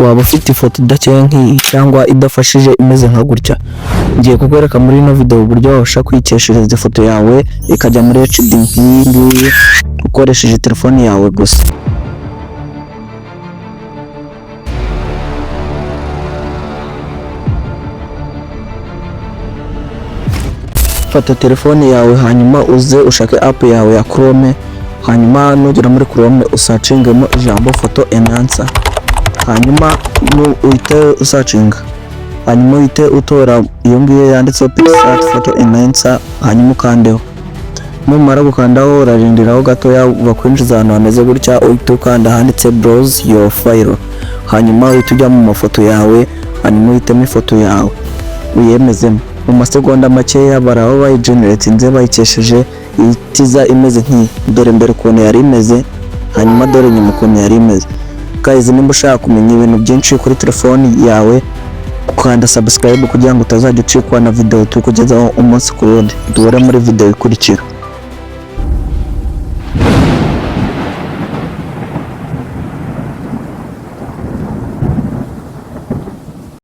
waba ufite ifoto idakeye nk'iyi cyangwa idafashije imeze nka gutya, ngiye kukwereka muri ino video uburyo wabasha kwikeshereza ifoto yawe ikajya muri HD nk'iyi ngiyi ukoresheje telefone yawe gusa. Fata telefone yawe hanyuma uze ushake app yawe ya Chrome, hanyuma nugera muri Chrome usacingemo ijambo photo enhancer, hanyuma uhite usacinga, hanyuma uhite utora iyo ngiyo yanditseho Pixart photo enhancer, hanyuma ukandeho. Numara gukandaho urarindiraho gatoya bakwinjiza ahantu hameze gutya, uhite ukanda handitse browse your file, hanyuma uhite ujya mu mafoto yawe, hanyuma uhitemo ifoto yawe uyemezemo. Mu masegonda makeya baraho bayigeneratinze bayikesheje ihitiza imeze nk'iyi. Dore mbere ukuntu yari imeze, hanyuma dore nyuma ukuntu yari imeze. Guys, nimba ushaka kumenya ibintu byinshi kuri telefoni yawe, ukanda subscribe kugira ngo utazajya ucikwa na video turi kugezaho umunsi ku wundi. Duhure muri video ikurikira.